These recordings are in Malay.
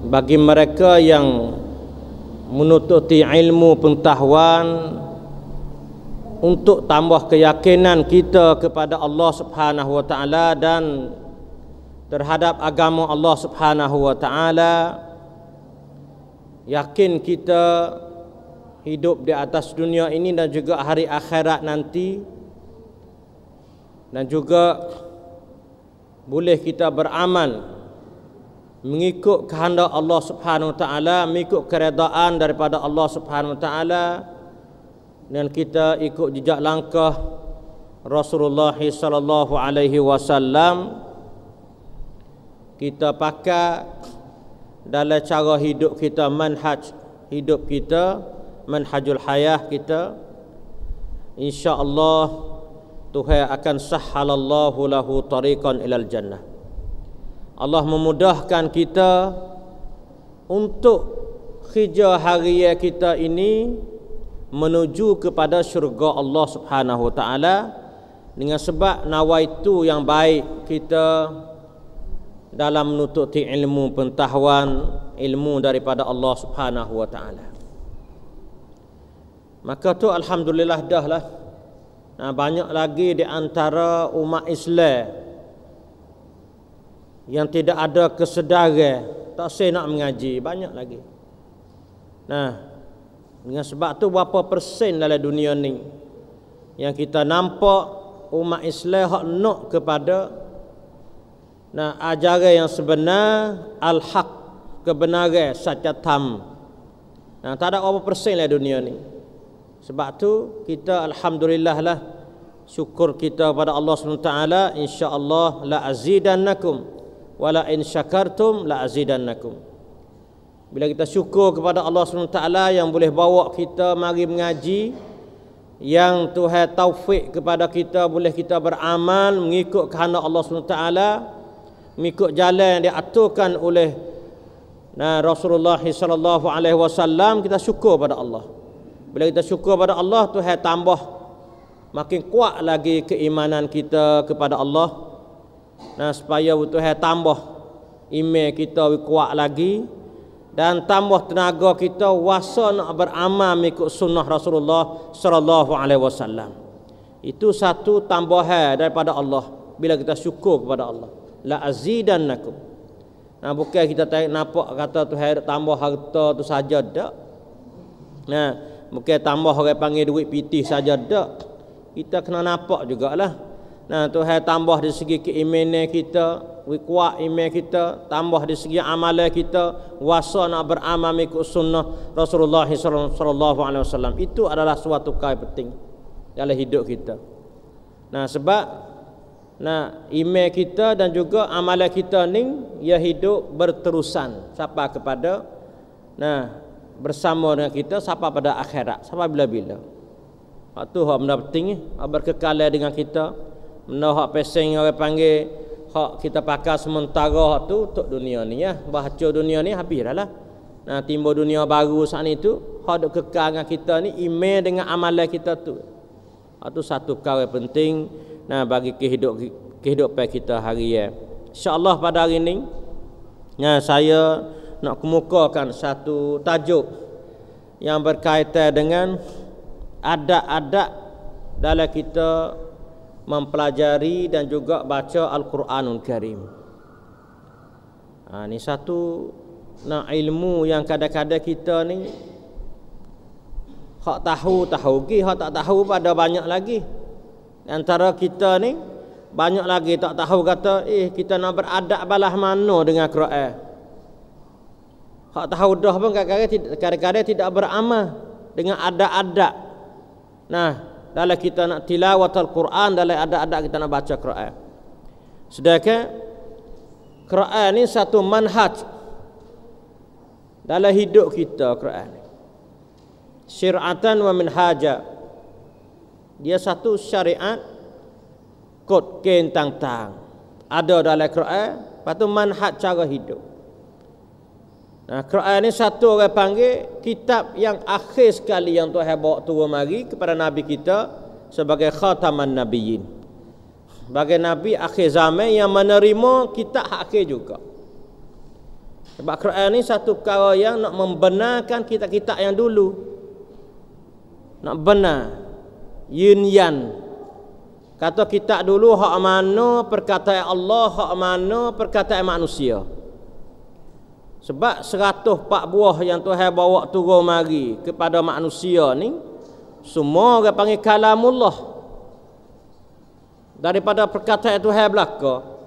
bagi mereka yang menututi ilmu pengetahuan untuk tambah keyakinan kita kepada Allah Subhanahu wa taala dan terhadap agama Allah Subhanahu wa taala. Yakin kita hidup di atas dunia ini dan juga hari akhirat nanti, dan juga boleh kita beramal mengikut kehendak Allah Subhanahu wa taala, mengikut keredaan daripada Allah Subhanahu wa taala, dan kita ikut jejak langkah Rasulullah sallallahu alaihi wasallam. Kita pakai dalam cara hidup kita, manhaj hidup kita, manhajul hayah kita. Insya-Allah Tuhan akan sahhalallahu lahu tariqan ilal jannah. Allah memudahkan kita untuk kerja harian kita ini menuju kepada syurga Allah Subhanahu wa taala dengan sebab nawaitu yang baik kita dalam menututi ilmu pengetahuan, ilmu daripada Allah Subhanahu wa taala. Maka tu alhamdulillah dah lah. Banyak lagi di antara umat Islam yang tidak ada kesedaran, tak saya nak mengaji, banyak lagi. Dengan sebab tu berapa persen dalam dunia ni yang kita nampak umat Islam hak nak kepada ajaran yang sebenar, al-haq, kebenaran saja tam. Tak ada berapa persen dalam dunia ni. Sebab tu kita alhamdulillah lah, syukur kita kepada Allah SWT. InsyaAllah la azidannakum wa la in syakartum la azidannakum. Bila kita syukur kepada Allah SWT yang boleh bawa kita mari mengaji, yang Tuhan taufik kepada kita boleh kita beramal mengikut kehendak Allah SWT, mengikut jalan yang diaturkan oleh Rasulullah sallallahu alaihi wasallam, kita syukur pada Allah. Bila kita syukur pada Allah, Tuhan tambah makin kuat lagi keimanan kita kepada Allah. Supaya Tuhan tambah iman kita kuat lagi, dan tambah tenaga kita wasa nak beramal mengikut sunnah Rasulullah sallallahu alaihi wasallam. Itu satu tambahan daripada Allah bila kita syukur kepada Allah. La azidannakum. Bukan kita nampak kata Tuhan tambah harta tu saja dak. Bukan tambah orang panggil duit pitih saja dak. Kita kena nampak jugalah. Tuhan tambah dari segi keimanan kita, kuat iman kita, tambah dari segi amalan kita, wasa nak beramal mengikut sunnah Rasulullah sallallahu alaihi wasallam. Itu adalah suatu perkara penting dalam hidup kita. Sebab iman kita dan juga amalan kita ni ia hidup berterusan sampai kepada bersama dengan kita sampai pada akhirat, sampai bila-bila. Waktu hak benda penting berkekalan dengan kita. Benda hak peseng orang panggil hak kita pakai sementara tu untuk dunia ni ya. Bahaca dunia ni habis dah lah. Timbul dunia baru saat ni tu, hak duk kekal dengan kita ni iman dengan amalan kita tu. Itu satu perkara penting bagi kehidupan kita harian. InsyaAllah pada hari ini saya nak kemukakan satu tajuk yang berkaitan dengan adab-adab dalam kita mempelajari dan juga baca Al-Quranul Karim. Ini satu ilmu yang kadang-kadang kita ni hak tahu lagi, hak tak tahu pada banyak lagi. Antara kita ni banyak lagi tak tahu kata kita nak beradab balah mana dengan Quran. Hak tahu dah pun kadang-kadang tidak beramal dengan adab-adab. Dalam kita nak tilawat Al-Quran, dalam adab-adab kita nak baca Quran. Sedangkan Quran ni satu manhaj dalam hidup kita. Quran syir'atan wa minhaja, dia satu syariat, kod ken tang ada dalam Quran. Lepas tu manhaj cara hidup. Quran ni satu orang panggil kitab yang akhir sekali yang Tuhan bawa turun mari kepada Nabi kita sebagai khataman nabiyyin, sebagai Nabi akhir zaman yang menerima kitab akhir juga. Sebab Quran ni satu perkara yang nak membenarkan kitab-kitab yang dulu. Nak benar. Yin yan. Kata kitab dulu hak mana perkataan Allah, hak mana perkataan manusia. Sebab 104 buah yang Tuhan bawa turun mari kepada manusia ni, semua orang panggil kalamullah. Daripada perkataan Tuhan belaka.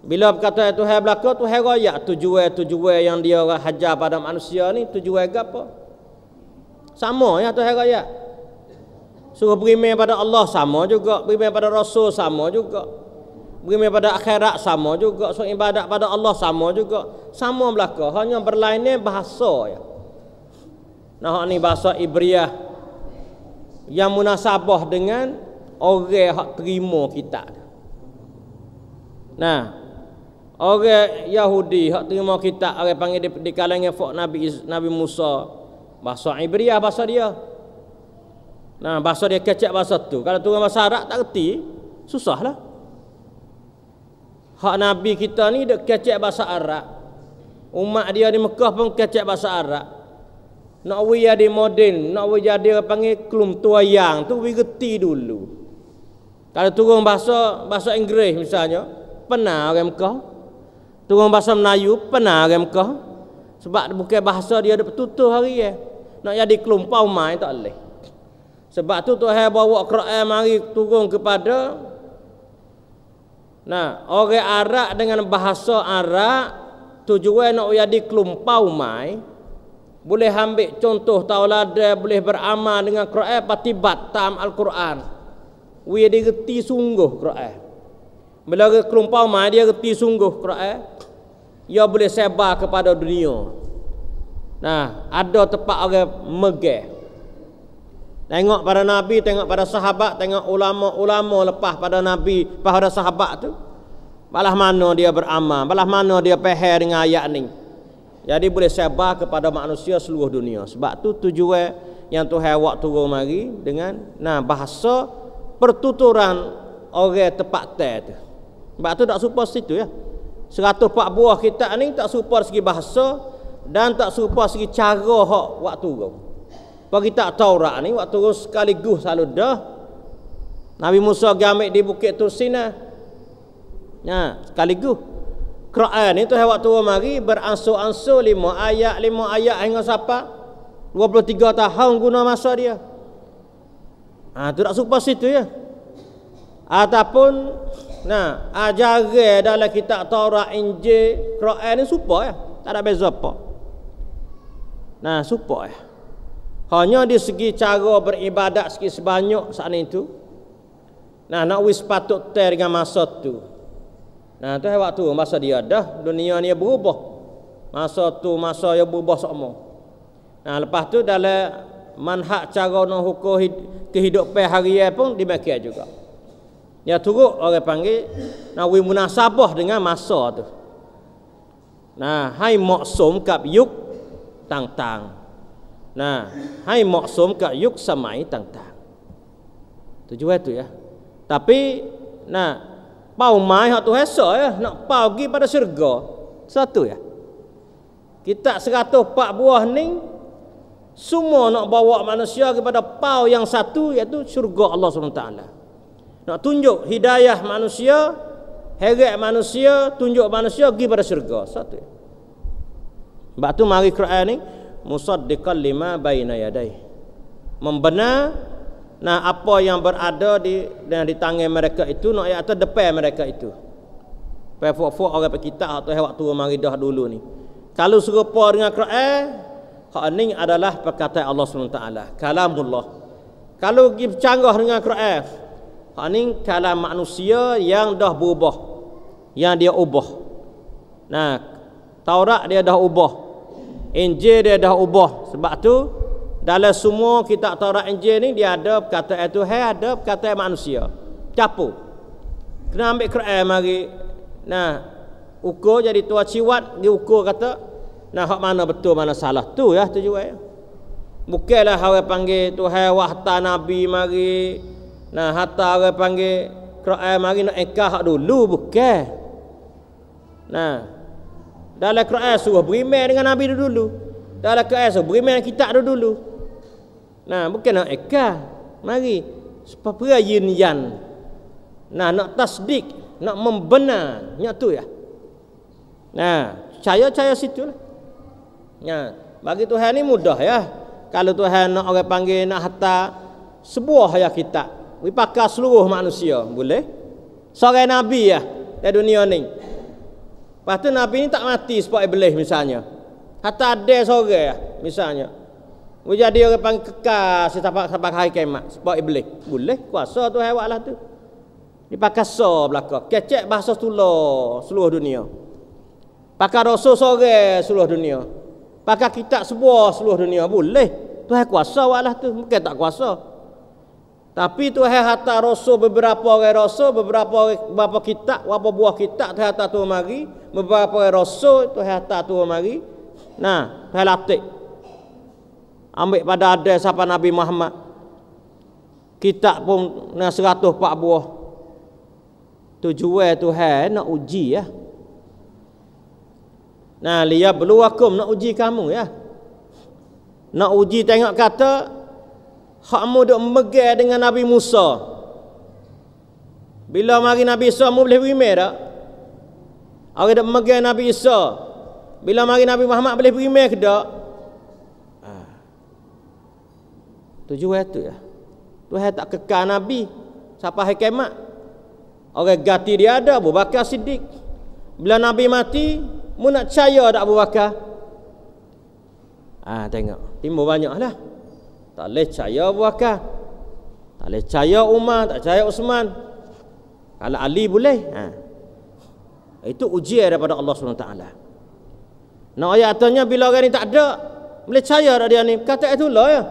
Bila perkataan Tuhan belaka, Tuhan royak tujuan-tujuan yang dia hajar pada manusia ni, tujuan apa? Sama ya Tuhan royak. Suruh beriman pada Allah sama juga, beriman pada Rasul sama juga, beriman pada akhirat sama juga, suruh ibadat pada Allah sama juga. Sama belaka, hanya berlainnya bahasa ya. Nah, ni bahasa Ibriyah yang munasabah dengan orang hak terima kitab. Nah, orang Yahudi hak terima kitab, orang panggil di kalangan fok Nabi Musa, bahasa Ibriyah bahasa dia. Nah, bahasa dia kecek bahasa tu. Kalau turun bahasa Arab tak reti, susahlah. Hak Nabi kita ni dia kecek bahasa Arab. Umat dia di Mekah pun kecek bahasa Arab. Nak we jadi moden, nak we jadi panggil kelum tuayang tu we reti dulu. Kalau turun bahasa Inggeris misalnya, pernah orang Mekah. Turun bahasa Melayu, pernah orang Mekah. Sebab bukan bahasa dia ada bertutur hari ya. Nak jadi kelumpau mai tak boleh. Sebab tu Tuhan bawa Quran mari turun kepada orang Arab dengan bahasa Arab, tujuan nak jadi kelumpau mai. Boleh ambil contoh tauladan, boleh beramal dengan Quran, patibat tam Al-Quran. Dia reti sungguh Quran. Bila kelumpau mai dia reti sungguh Quran, dia boleh sebar kepada dunia. Nah, ada tempat orang megah. Tengok pada Nabi, tengok pada sahabat, tengok ulama-ulama lepas pada Nabi, pada sahabat tu. Balah mana dia beramal, balah mana dia faham dengan ayat ni. Jadi boleh sebar kepada manusia seluruh dunia. Sebab tu tujuan yang Tuhan buat turun mari dengan bahasa pertuturan orang tepat tu. Sebab tu tak serupa situ ya. 104 buah kitab ni tak serupa segi bahasa dan tak serupa segi cara hak buat turun. Kalau kitab Taurat ni waktu turun sekaligus selalu dah. Nabi Musa ambil di Bukit Tursina. Sekaligus. Quran ni Tuhan waktu turun mari beransur-ansur 5 ayat hingga sampai 23 tahun guna masa dia. Tu tak serupa situ ya. Ataupun ajaran dalam kitab Taurat, Injil, Quran ni serupa ya. Tak ada beza apa. Serupa ya. Hanya di segi cara beribadat sikit sebanyak saat itu. Nak wis patut ter dengan masa tu. Tu waktu masa dia dah dunia ni berubah. Masa tu masa yang berubah semua. Lepas tu dalam manhaj cara nak hukum kehidupan harian pun demikian juga. Ya turut orang panggil nak wis munasabah dengan masa tu. Hai maksum kap yuk tang-tang. Hai maksum kat yuk samai tang-tang. Tujuan tu ya. Tapi pau mai hak tu hesa ya, nak pau pergi pada syurga. Satu ya. Kitab 104 buah ni semua nak bawa manusia kepada pau yang satu, iaitu syurga Allah SWT. Nak tunjuk hidayah manusia, heret manusia, tunjuk manusia pergi pada syurga. Satu ya. Sebab tu mari Quran ni musaddiqan lima baina yadai, membenar apa yang berada di tangan mereka itu, nak atau depan mereka itu. Pefok-fok orang kitab atau waktu mari dah dulu ni. Kalau serupa dengan Quran, hak ni adalah perkataan Allah SWT, kalamullah. Kalau pergi bercanggah dengan Quran, hak ni kalam manusia yang dah berubah, yang dia ubah. Taurat dia dah ubah, Injil dia dah ubah. Sebab tu dalam semua kitab Taurat Injil ni dia ada perkataan Tuhan, ada perkataan manusia. Campur. Kena ambil Quran mari. Ukur jadi tua ciwat, dia ukur kata hak mana betul mana salah. Tu ya tujuan. Bukanlah orang panggil Tuhan wahta Nabi mari. Hatta orang panggil Quran mari nak engkar hak dulu, bukan. Dalam Quran suruh beriman dengan Nabi dulu. Dalam Quran suruh beriman dengan kitab dulu. Nah, bukan nak ikah. Mari supaya yinyan. Nah, nak tasdik, nak membenar, nya tu ya. Nah, percaya situlah. Nah, bagi Tuhan ni mudah ya. Kalau Tuhan nak orang panggil nak hantar sebuah ayat kitab, dipakai seluruh manusia, boleh? Seorang nabi ya di dunia ni. Lepas tu nabi ni tak mati sebab iblis misalnya. Hatta ada seorang ya, misalnya. Jadi orang panggil kekal sampai hari kiamat sebab iblis. Boleh kuasa Tuhan buat lah tu. Dipakai so belaka. Kecek bahasa seluruh dunia. Pakai rasul seorang seluruh dunia. Pakai kitab sebuah seluruh dunia. Boleh. Tuhan kuasa buat lah tu. Mungkin tak kuasa. Tapi Tuhan hantar rasul beberapa orang rasul, beberapa kitab, beberapa buah kitab Tuhan hantar tu mari, beberapa orang rasul Tuhan hantar tu mari. Nah, Tuhan latih. Ambil pada ada siapa Nabi Muhammad. Kitab pun 104 buah. Tujuan Tuhan nak uji ya. Nah, liyabluwakum, nak uji kamu ya. Nak uji tengok kata hakmu duk megang dengan Nabi Musa. Bila mari Nabi Isa mu boleh beriman tak? Orang duk megang Nabi Isa. Bila mari Nabi Muhammad boleh beriman ke tak? Tujuan tu ya. Tuhan tak kekal Nabi sampai hari kiamat. Orang ganti dia ada Abu Bakar Siddiq. Bila Nabi mati, mu nak percaya tak Abu Bakar? Tengok, timbul banyaklah. Tak boleh percaya Abu Bakar. Tak boleh percaya Umar, tak percaya Uthman. Kalau Ali boleh. Itu ujian daripada Allah SWT. Nah, ayatnya bila orang ni tak ada, boleh percaya tak dia ni? Kata itulah ya.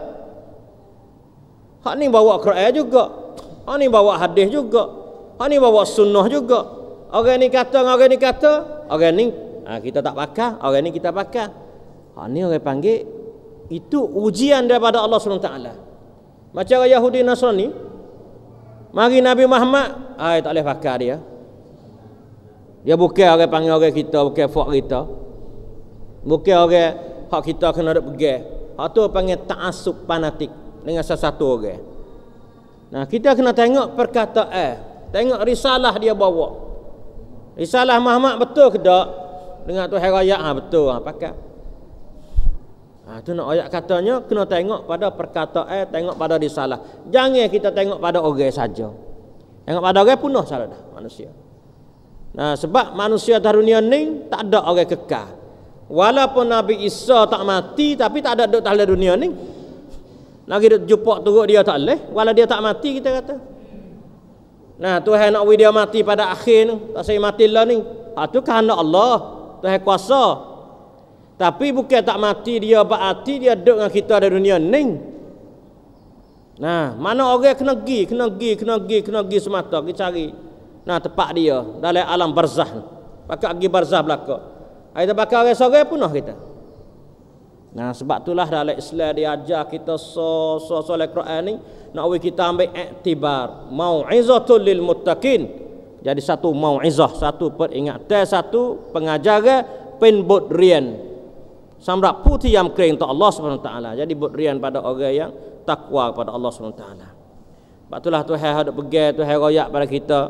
Hak ni bawa Quran juga. Hak ni bawa hadis juga. Hak ni bawa sunnah juga. Orang ni kata, orang ni kata, orang ni kita tak pakai, orang ni kita pakai. Hak ni orang panggil itu ujian daripada Allah SWT. Macam orang Yahudi Nasrani, mari Nabi Muhammad, tak boleh pakai dia. Dia bukan orang panggil orang kita, bukan fak kita. Bukan orang hak kita kena ada pegang. Hak tu panggil ta'assub fanatik dengan sesuatu orang. Nah, kita kena tengok perkataan, tengok risalah dia bawa. Risalah Muhammad betul ke tak? Dengan tu hari raya betul pakai. Tu nak ayat katanya kena tengok pada perkataan, tengok pada risalah. Jangan kita tengok pada orang saja. Tengok pada orang punah salah dah manusia. Nah, sebab manusia di dunia ni tak ada orang kekal. Walaupun Nabi Isa tak mati tapi tak ada duduk dalam dunia ni. Lagi duduk jumpa turut dia tak boleh. Walau dia tak mati kita kata. Nah, Tuhan nak dia mati pada akhir ni. Tak saya mati lah ni. Itu kehendak Allah. Tuhan kuasa. Tapi bukan tak mati dia berarti dia duduk dengan kita di dunia ni. Nah, mana orang kena pergi semata pergi cari. Nah, tempat dia dalam alam barzah. Pakai pergi barzah belaka. Kita pakai orang sorang punah kita. Nah, sebab itulah dalam Islam dia ajar kita soal Quran ni nak kita ambil iktibar mau'izatul lil muttaqin. Jadi satu mau'izah, satu peringatan, satu pengajaran, penbud rian. Samrak putih yang kering untuk Allah SWT. Jadi bud rian pada orang yang takwa kepada Allah SWT. Sebab itulah Tuhan ada pegang, Tuhan royak pada kita.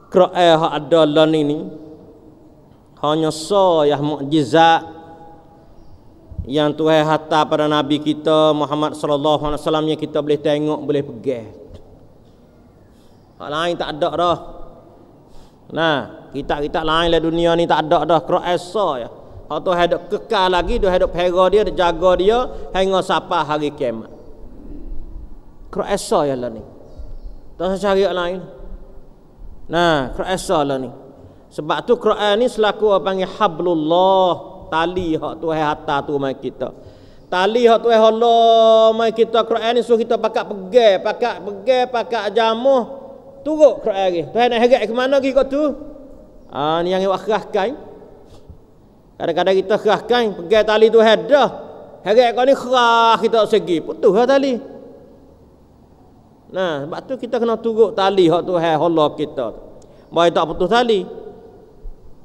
Quran yang ada lah ni hanya yang mukjizat yang Tuhan hantar pada Nabi kita Muhammad sallallahu alaihi wasallam yang kita boleh tengok, boleh pegang. Hak lain tak ada dah. Nah, kitab-kitab lain dalam dunia ni tak ada dah. Quran ya. Hak tu hidup kekal lagi, dia hidup pera dia, dia jaga dia hingga sampai hari kiamat. Quran ya lah ni. Tak usah cari lain. Nah, Quran lah ni. Sebab tu Quran ni selaku panggil hablullah, tali hak Tuhan hantar tu mai kita. Tali hak Tuhan Allah mai kita. Quran ni suruh kita pakai pakai jamuh turut Quran ni. Tuhan nak herat ke mana pergi kat tu? Ni yang awak kerahkan. Kadang-kadang kita kerahkan pegang tali tu dah. Herat kau ni kerah kita segi, putuslah tali. Nah, sebab tu kita kena turut tali hak Tuhan Allah kita. Baik tak putus tali.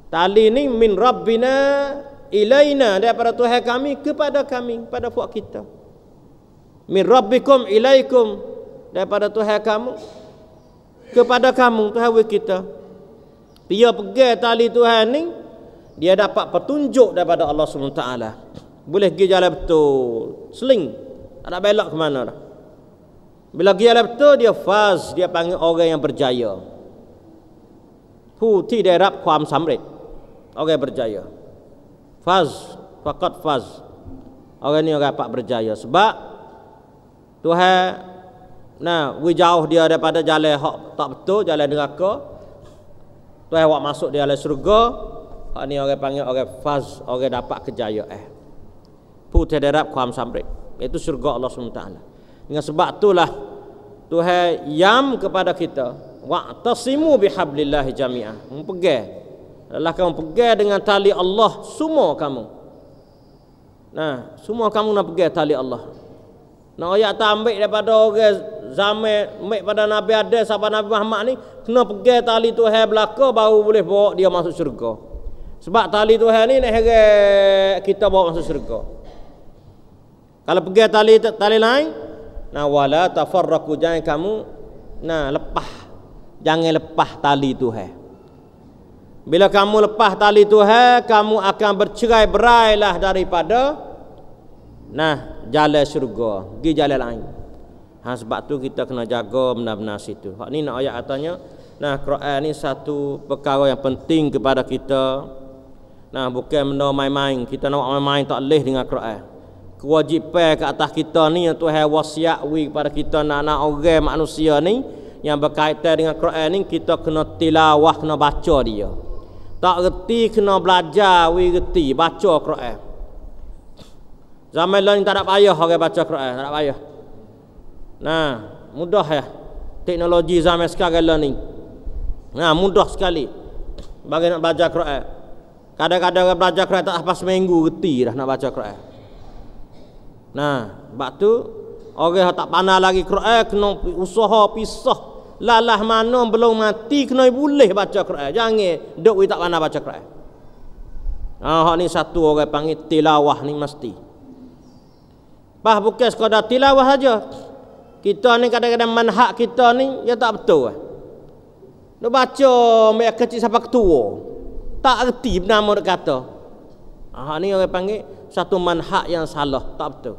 Tali ni min rabbina ilaina, daripada Tuhan kami kepada kami, pada puak kita. Min rabbikum ilaikum, daripada Tuhan kamu kepada kamu, Tuhan kita. Dia pegang tali Tuhan ni, dia dapat petunjuk daripada Allah SWT. Boleh pergi jalan betul, seling, tak ada belok ke mana dah. Bila pergi jalan betul, dia faz, dia panggil orang yang berjaya. ผู้ที่ได้รับความสำเร็จ orang berjaya. Faz, faqat faz. Orang ni orang dapat berjaya sebab Tuhan jauh dia daripada jalan hak tak betul, jalan neraka. Tuhan awak masuk dia dalam syurga. Hak ni orang panggil orang faz, orang dapat kejayaan. ผู้ที่ได้รับความสำเร็จ iaitu syurga Allah SWT. Dengan sebab itulah Tuhan yam kepada kita, wa'tasimu bihablillahi jami'ah. Mempegang, adalah kamu pegang dengan tali Allah semua kamu. Nah, semua kamu nak pegang tali Allah. Nak ayat tak ambil daripada orang zaman ambil pada Nabi Adam sampai Nabi Muhammad ni, kena pegang tali Tuhan belaka baru boleh bawa dia masuk syurga. Sebab tali Tuhan ni nak heret kita bawa masuk syurga. Kalau pegang tali lain, wala tafarraqu, jangan kamu jangan lepas tali Tuhan. Bila kamu lepas tali Tuhan, kamu akan bercerai-berailah daripada jalan syurga, pergi jalan lain. Sebab tu kita kena jaga benar-benar situ. Hak ni nak ayat katanya, Quran ni satu perkara yang penting kepada kita. Bukan benda main-main. Kita nak main-main tak leh dengan Quran. Kewajipan ke atas kita ni yang Tuhan wasiat kepada kita anak-anak orang manusia ni yang berkaitan dengan Quran ni, kita kena tilawah, kena baca dia. Tak reti kena belajar, reti baca Quran. Zaman lain tak ada payah orang baca Quran, tak ada payah. Mudah ya. Teknologi zaman sekarang ni. Mudah sekali bagi nak belajar Quran. Kadang-kadang orang belajar Quran tak sampai seminggu reti dah nak baca Quran. Sebab tu orang tak pandai lagi Quran kena usaha pisah. Lalah mana belum mati kena boleh baca Quran. Jangan duk tak pandai baca Quran. Hak ni satu orang panggil tilawah ni mesti. Bukan sekadar tilawah saja. Kita ni kadang-kadang manhaj kita ni dia tak betul. Nak baca mek kecil sampai ketua. Tak erti nama dia kata. Ni orang panggil satu manhaj yang salah, tak betul.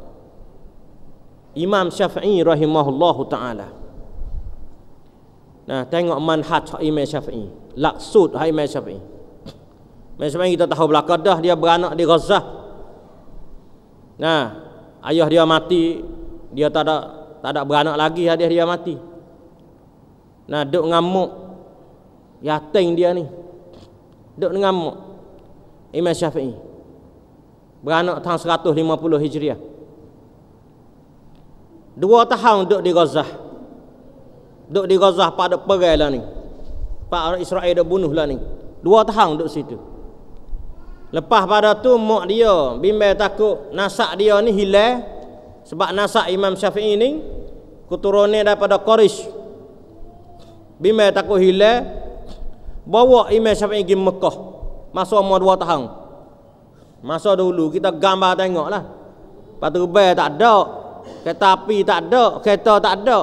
Imam Syafi'i rahimahullahu ta'ala. Tengok manhaj Imam Syafi'i, laksud Imam Syafi'i. Imam Syafi'i kita tahu belakang dah, dia beranak di Gaza. Ayah dia mati, dia tak ada beranak lagi, dia mati. Duk ngamuk yatim dia ni. Duk ngamuk Imam Syafi'i. Beranak tahun 150 Hijriah. 2 tahun duduk di Gaza. Duduk di Gaza pada perang lah ni. Pak Israel dah bunuh lah ni. 2 tahun duduk situ. Lepas pada tu mak dia bimbang takut nasak dia ni hilang. Sebab nasak Imam Syafi'i ni keturunan daripada Quraisy. Bimbang takut hilang. Bawa Imam Syafi'i pergi Mekah. Masa umur 2 tahun. Masa dulu kita gambar tengok lah. Patu bel tak ada, kereta api tak ada, kereta tak ada.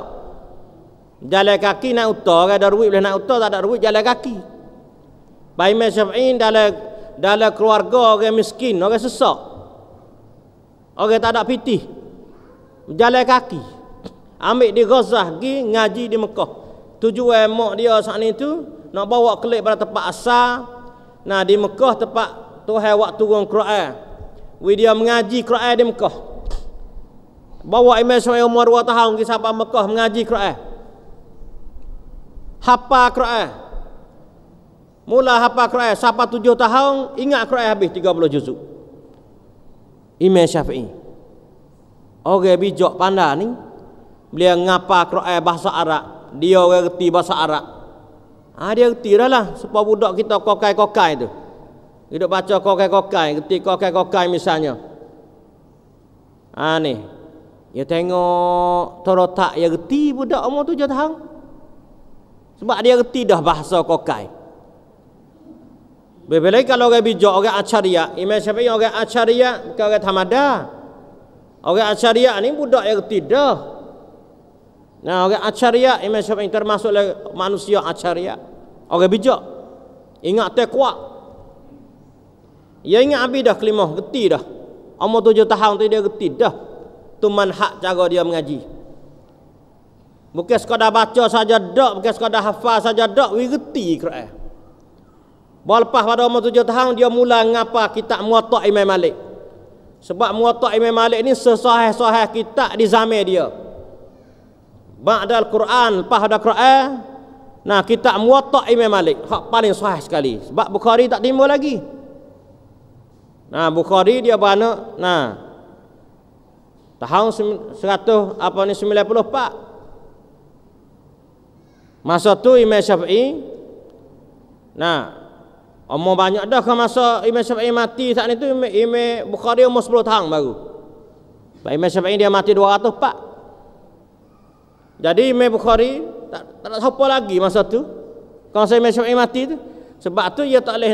Jalan kaki nak utar, ada duit boleh nak utar, tak ada duit jalan kaki. Imam Syafi'i dalam keluarga orang miskin, orang sesak. Orang tak ada pitih. Jalan kaki. Ambil di Gaza, pergi ngaji di Mekah. Tujuan mak dia saat ni tu nak bawa kelik pada tempat asal. Di Mekah tempat Tuhan waktu turun Quran. Dia mengaji Quran di Mekah. Bawa Imam Syafi'i umur 2 tahun pergi sampai Mekah mengaji Quran. Hafal Quran. Mula hafal Quran sampai 7 tahun, ingat Quran habis 30 juzuk. Imam Syafi'i. Orang bijak pandai ni, beliau ngapal Quran bahasa Arab. Dia orang reti bahasa Arab. Dia reti dah lah supaya budak kita kokai-kokai tu. Hidup baca kokai-kokai, ketika kokai-kokai misalnya. Ni. Ya tengok torotak ya reti budak umur 7 tahun. Sebab dia reti dah bahasa kokai. Lebih lagi kalau orang bijak, orang Asy'ariyah. Imam Syafi'i orang Asy'ariyah, bukan orang Hamada. Orang Asy'ariyah ni budak yang reti dah. Nah, orang Asy'ariyah, Imam Syafi'i termasuk manusia Asy'ariyah. Orang bijak. Ingat kuat. Dia ingat habis dah kelimah, reti dah. Umur 7 tahun tu dia reti dah. Tu manhaj cara dia mengaji. Bukan sekadar baca saja dak, bukan sekadar hafal saja dak, we reti Quran. Lepas pada umur 7 tahun dia mula ngapa kitab Muwatta' Imam Malik. Sebab Muwatta' Imam Malik ni sesahih-sahih kitab di zaman dia. Ba'dal Quran, lepas ada Quran. Nah, kitab Muwatta' Imam Malik hak paling sahih sekali. Sebab Bukhari tak timbul lagi. Nah, Bukhari dia beranak tahun 94. Masa tu Imam Syafi'i umur banyak dah kan masa Imam Syafi'i mati saat itu. Imam Bukhari umur 10 tahun baru. Imam Syafi'i dia mati 204. Jadi Imam Bukhari tak ada siapa lagi masa tu. Kalau Imam Syafi'i mati tu. Sebab tu dia tak boleh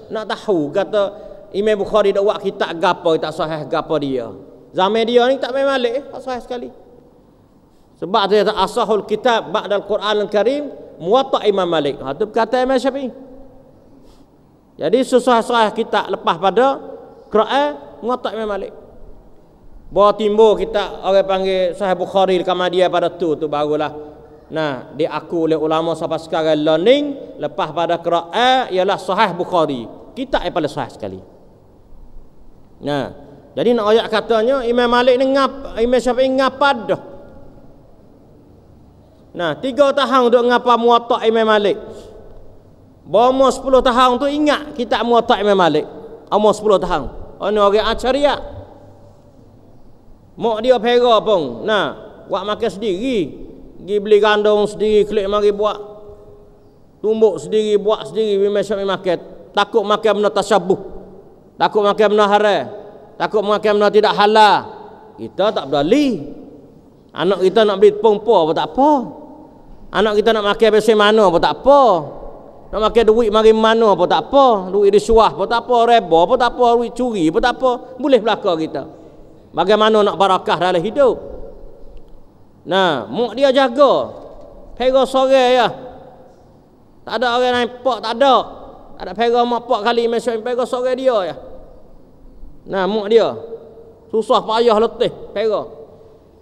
nak tahu kata Imam Bukhari dak buat kitab gapo tak sahih gapo dia. Zaman dia ni tak Imam Malik tak sahih sekali. Sebab dia tak asahul kitab ba'dal Quran al-Karim Muwatta' Imam Malik. Itu kata Imam Syafi'i. Jadi susah-susah kita lepas pada Quran Muwatta' Imam Malik. Bawa timbul kita orang panggil Sahih Bukhari dekat dia pada tu barulah diaku oleh ulama sampai sekarang learning lepas pada Quran ialah Sahih Bukhari. Kitab yang paling sahih sekali. Jadi nak ayat katanya Imam Malik ni Imam Syafi'i ngapa dah. 3 tahun duk ngapa Muwatta' Imam Malik. Umur 10 tahun tu ingat kitab Muwatta' Imam Malik. Umur 10 tahun. Ni orang Asy'ariyah. Mak dia pera pun. Buat makan sendiri. Pergi beli gandum sendiri, klik mari buat. Tumbuk sendiri, buat sendiri Imam Syafi'i makan. Takut makan benda tasyabuh. Takut makan benda haram. Takut makan benda tidak halal. Kita tak berani. Anak kita nak beli pompa pun tak apa. Anak kita nak makan besi mana pun tak apa. Nak makan duit mari mana pun tak apa. Duit risuah pun tak apa, riba pun tak apa, duit curi pun tak apa. Boleh belaka kita. Bagaimana nak barakah dalam hidup? Mak dia jaga. Pera sore ya. Tak ada orang lain pak, tak ada. Tak ada pera mak pak kali Imam pera sore dia ya. Mak dia susah payah letih pera.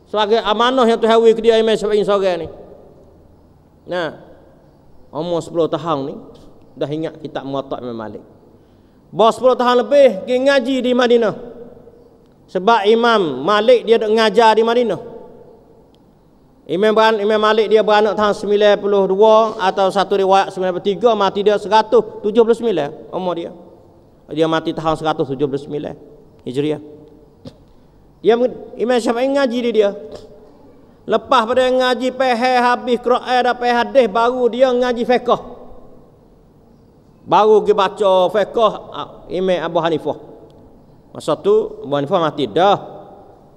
Sebagai amanah yang Tuhan beri ke dia Imam Syafi'i sore ni. Umur 10 tahun ni dah ingat kitab Muwatta' Imam Malik. Bawa 10 tahun lebih pergi ngaji di Madinah. Sebab Imam Malik dia duk ngajar di Madinah. Imam Malik dia beranak tahun 92 atau satu riwayat 93, mati dia 179 umur dia. Dia mati tahun 179 Hijriah. Imam Syafi'i ngaji dia. Lepas pada ngaji peheh habis Quran dan peheh hadis baru dia ngaji fiqh. Baru dia baca fiqh Imam Abu Hanifah. Masa tu Abu Hanifah mati dah.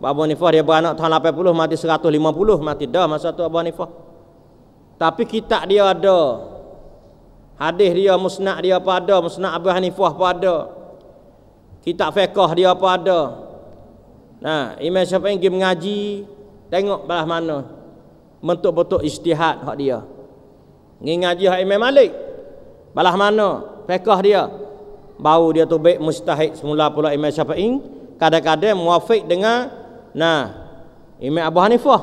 Abu Hanifah dia beranak tahun 80 mati 150 mati dah masa tu Abu Hanifah. Tapi kitab dia ada. Hadis dia musnad dia apa ada, musnad Abu Hanifah apa ada. Kitab fiqh dia apa ada. Imam Syafi'i pergi mengaji, tengok belah mana bentuk-bentuk ijtihad hak dia. Ngaji hak Imam Malik. Belah mana fiqh dia. Baru dia tu baik mujtahid semula pula Imam Syafi'i, kadang-kadang muafiq dengan Imam Abu Hanifah.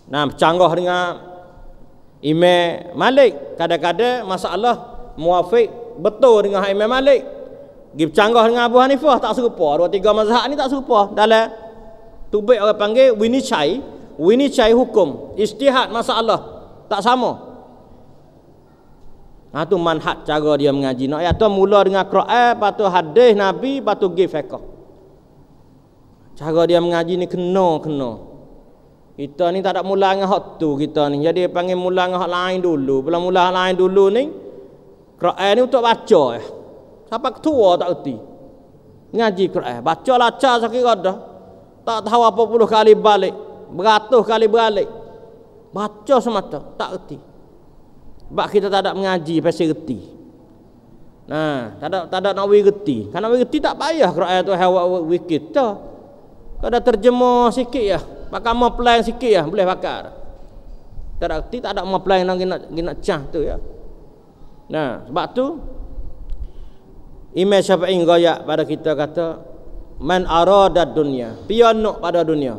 Bercanggah dengan Imam Malik. Kadang-kadang masalah muafiq betul dengan Imam Malik. Pergi bercanggah dengan Abu Hanifah tak serupa. Dua tiga mazhab ni tak serupa. Dalam tubik orang panggil winicai hukum, ijtihad masalah tak sama. Tu manhaj cara dia mengaji. Nak ya tu mula dengan Quran, lepas tu hadis Nabi, lepas tu pergi fiqh. Cara dia mengaji ni kena. Kita ni tak ada mula dengan hak tu kita ni. Jadi panggil mula dengan hak lain dulu. Bila mula hak lain dulu ni, Quran ni untuk baca ya. Sampai ketua tak erti. Ngaji Quran, baca laca sekira dah. Tak tahu apa puluh kali balik, beratus kali balik. Baca semata, tak erti. Sebab kita tak ada mengaji pasti erti. Nah, tak ada nak wirti. Kan nak wirti tak payah Quran tu hawa wikit tu. Kau dah terjemah sikit ya. Pakai mau plan sikit ya, boleh pakai. Tak ada erti, tak ada mau plan nak cah tu ya. Nah, sebab tu Imam Syafi'i goyak pada kita kata man arada dunya, pian nak pada dunia.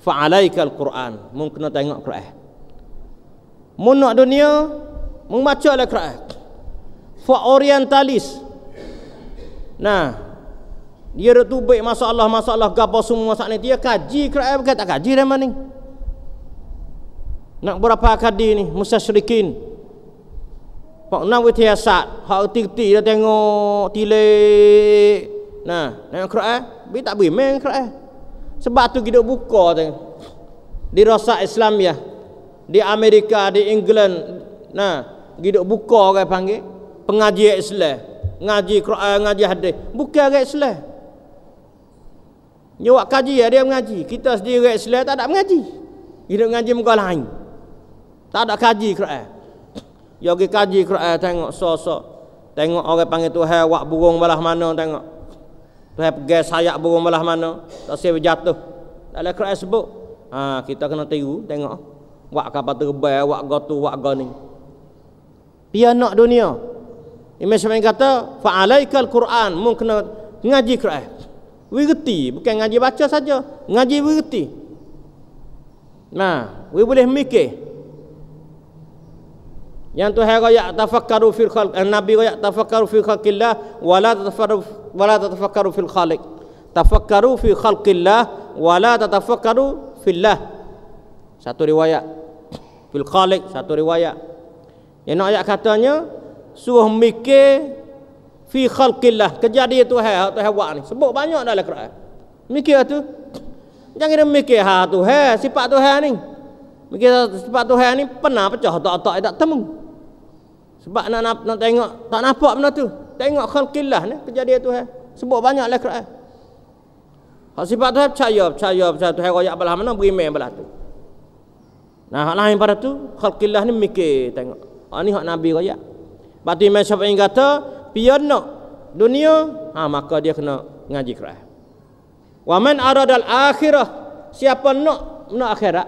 Fa alaikal Quran, mun kena tengok Quran. Mun nak dunia, mun bacalah Quran. Fa orientalis. Nah, dia dak tubik masalah gapo semua saat ni dia kaji Quran bukan tak kaji dah mana ni. Nak berapa kadi ni musyrikin. Pak nak wiasat, hak tinggi dah tengok tilik. Nah, tengok Quran, bi tak main Quran. Sebab tu kita buka tengok. Di Rosak Islam ya. Di Amerika, di England. Nah, kita buka orang panggil pengaji Islam, ngaji Quran, ngaji hadis. Bukan orang Islam. Dia buat kaji dia mengaji. Kita sendiri orang Islam tak ada mengaji. Kita mengaji muka lain. Tak ada kaji Quran. Dia pergi kaji Quran tengok sosok. Tengok orang panggil Tuhan wak burung belah mana tengok. Tuhan pergi sayap burung belah mana. Tak siap jatuh. Dalam Quran sebut. Ha, kita kena tiru tengok. Wak kapal terbang, wak gotu, wak gani. Dia nak dunia. Imam Syafi'i kata, fa alaikal Quran, mun kena ngaji Quran. Wirti, bukan ngaji baca saja, ngaji wirti. Nah, we boleh mikir. Yang Tuhan royak tafakkaru fil khalq, Nabi royak tafakkaru fil khalqillah wala tatafakkaru fil khaliq. Tafakkaru fi khalqillah wala tatafakkaru fillah. Satu riwayat. Fil khaliq, satu riwayat. Yang nak ayat katanya suruh mikir fi khalqillah, kejadian Tuhan buat ni. Sebut banyak dalam Quran. Mikir tu. Jangan mikir Tuhan, sifat Tuhan ni. Mikir sifat Tuhan ni pernah pecah tak temu. Sebab nak tengok tak nampak benda tu. Tengok khalqillah ni, kejadian Tuhan. Sebut banyak dalam Quran. Hak sifat Tuhan percaya Tuhan royak belah mana beriman belah tu. Nah, hak lain pada tu khalqillah ni mikir tengok. Ni hak Nabi royak. Berarti Imam Syafi'i kata, pian nak dunia, maka dia kena ngaji Quran. Wa man aradal akhirah, siapa nak akhirat,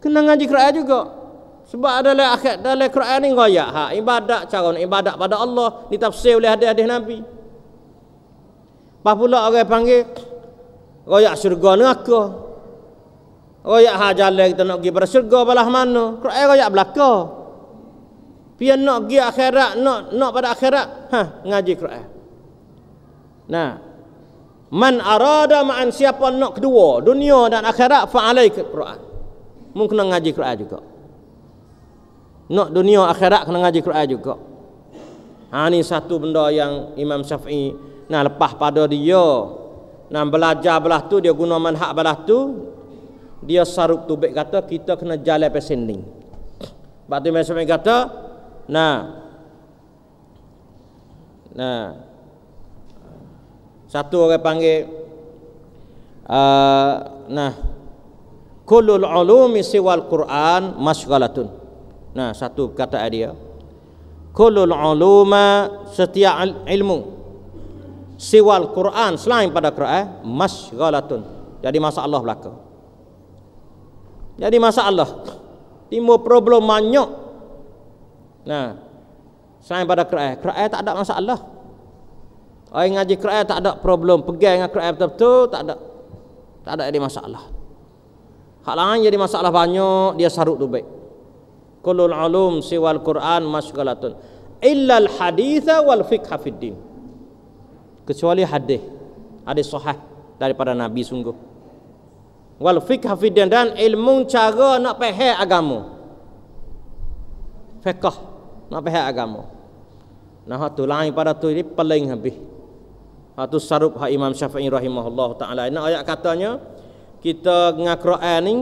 kena ngaji Quran juga. Sebab dalam akhirat dalam Quran ni royak ibadat, cara nak ibadat pada Allah ditafsir oleh hadis-hadis Nabi. Apa pula orang panggil royak syurga neraka. Royak jalan kita nak pergi pada syurga belah mana? Quran royak belaka. Pian nak pergi akhirat, nak pada akhirat, ngaji Quran. Nah, man arada ma'an, siapa nak kedua, dunia dan akhirat, fa alaika Quran. Mungkin kena ngaji Quran juga. Nak dunia akhirat kena ngaji Quran juga. Ni satu benda yang Imam Syafi'i lepas pada dia belajar belah tu, dia guna manhaj belah tu, dia saruk tubik kata kita kena jalan pesending. Sebab tu Imam Syafi'i kata satu orang panggil kullul ulumi siwal Quran masghalatun. Satu kata dia, kullul uluma, setiap ilmu siwal Quran, selain pada Quran, masghalatun, jadi masalah belaka. Jadi masalah timbul problem banyak. Selain pada Quran tak ada masalah. Orang ngaji Quran tak ada problem, pegang dengan Quran betul-betul, tak ada jadi masalah. Hak lain jadi masalah banyak, dia sarut tu baik. Kullul ulum siwal Quran masghalatun illa al hadits wal fiqh fid din. Kecuali hadis sahih daripada Nabi sungguh. Wal fiqh fid din, dan ilmu cara nak faham agama. Fiqh nak faham agama. Tu lain pada tu ini paling habis. Tu sarub hak Imam Syafi'i rahimahullah taala. Nak ayat katanya kita dengan Quran ni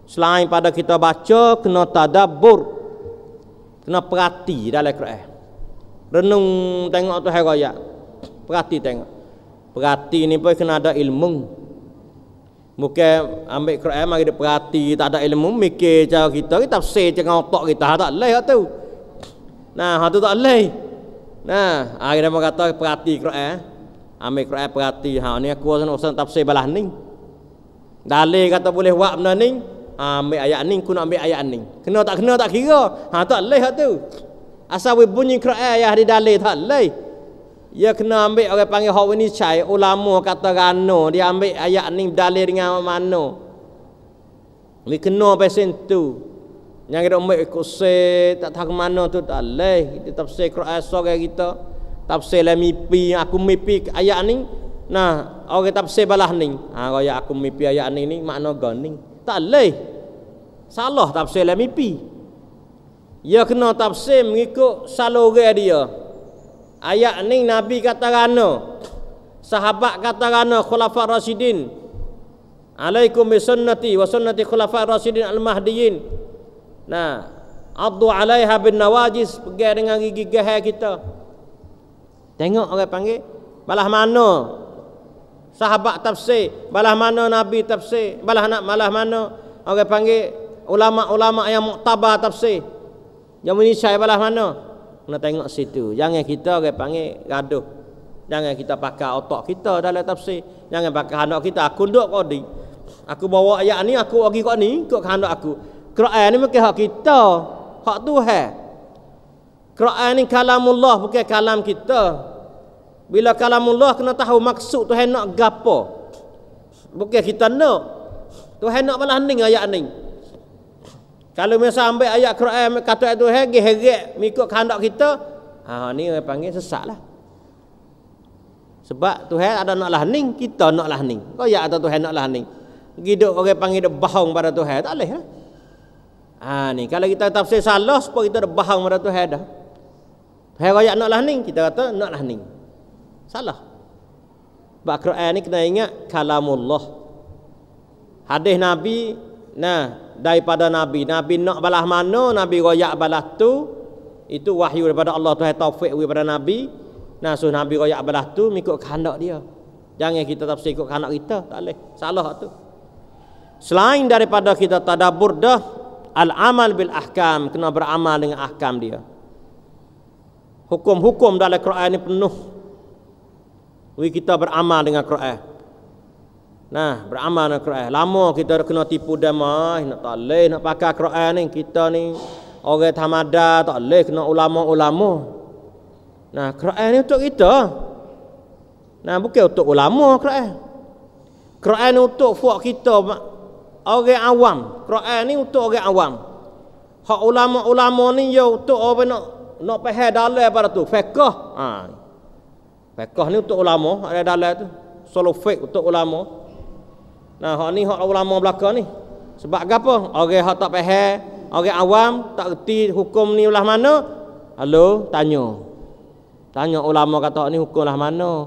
selain pada kita baca, kena tadabbur, kena perhati dalam Quran. Renung tengok tu ayat. Perhati tengok. Perhati ni pun kena ada ilmu. Bukan ambil Quran mari dia perhati tak ada ilmu, mikir cara kita tafsir dengan otak kita, tak leh tu. Tu tak leh. Nah, kita mau kata perhati Quran. Ambil Quran perhati. Ha ni aku urusan tafsir balah ni. Dalil kata boleh buat benda ni, ambil ayat ni, aku nak ambil ayat ni. Kena tak kira. Ha tak leh tu. Asal bunyi Quran ayat di dalil tak leh. Ya kena ambil orang panggil hak ni cai ulama kata rano, dia ambil ayat ni dalil dengan mana. Ni kena pasal tu. Yang kita ambil ikut tak tahu ke mana tu tak leh. Kita tafsir Quran seorang kita. Tafsir lah mimpi, aku mimpi ayat ni. Nah, orang tafsir balah ni. Ha kaya aku mimpi ayat ni makna gani. Tak leh. Salah tafsir lah mimpi. Ya kena tafsir mengikut salore dia. Ayat ni Nabi kata rana. Sahabat kata rana khulafa rasyidin. Alaikum bisunnati wa sunnati khulafa rasyidin al-mahdiyyin. Nah, addu 'alaiha bin nawajis, pegang dengan gigi gehar kita. Tengok orang panggil balah mana sahabat tafsir, balah mana Nabi tafsir, balah mana orang panggil ulama-ulama yang muktabar tafsir. Yang menyisai balah mana? Kena tengok situ. Jangan kita orang panggil gaduh. Jangan kita pakai otak kita dalam tafsir. Jangan pakai hendak kita aku duk qadi. Aku bawa ayat ni aku bagi kat ni, ikut hendak aku. Quran ni bukan hak kita, hak Tuhan. Quran ni kalamullah, bukan kalam kita. Bila kalamullah kena tahu maksud Tuhan nak gapo. Bukan kita nak. Tuhan nak balas ning ayat ni. Kalau misal ambil ayat Quran kata Tuhan heret mengikut kehendak kita, ha ni orang panggil sesatlah. Sebab Tuhan ada nak lah ning, kita nak lah ning. Kau ya atau Tuhan nak lah ning. Giduk orang panggil dah bohong pada Tuhan, tak boleh lah. Ha ni kalau kita tafsir salah supaya kita dah bohong pada Tuhan dah. Tuhan royak nak lah ning, kita kata nak lah ning. Salah. Sebab Quran ni kena ingat kalamullah. Hadis Nabi, nah daripada Nabi nak balas mana, Nabi royak balas tu, itu wahyu daripada Allah, Tuhan taufik daripada Nabi. Nah suruh Nabi royak balas tu mengikut kehendak dia. Jangan kita tafsir ikut kehendak kita, tak boleh. Salah tu. Selain daripada kita tadabbur dah, al-amal bil ahkam, kena beramal dengan ahkam dia. Hukum-hukum dalam Quran ni penuh. Kita beramal dengan Quran. Nah, beramal dengan Quran. Lama kita kena tipu damai, nak tak boleh nak pakai Quran ni. Kita ni orang tamada, tak boleh kena ulama-ulama. Nah, Quran ni untuk kita. Nah, bukan untuk ulama Quran. Quran ni untuk fuak kita orang awam. Quran ni untuk orang awam. Hak ulama-ulama ni ya untuk orang nak faham dalam pada tu, fiqh. Ha. Fiqh ni untuk ulama, ada dalam tu. Solo fiqh untuk ulama. Nah, hak ni hak ulama belaka ni. Sebab apa? Orang hak tak faham, orang awam tak reti hukum ni belah mana? Halo, tanya. Tanya ulama kata hak ni hukum lah mana?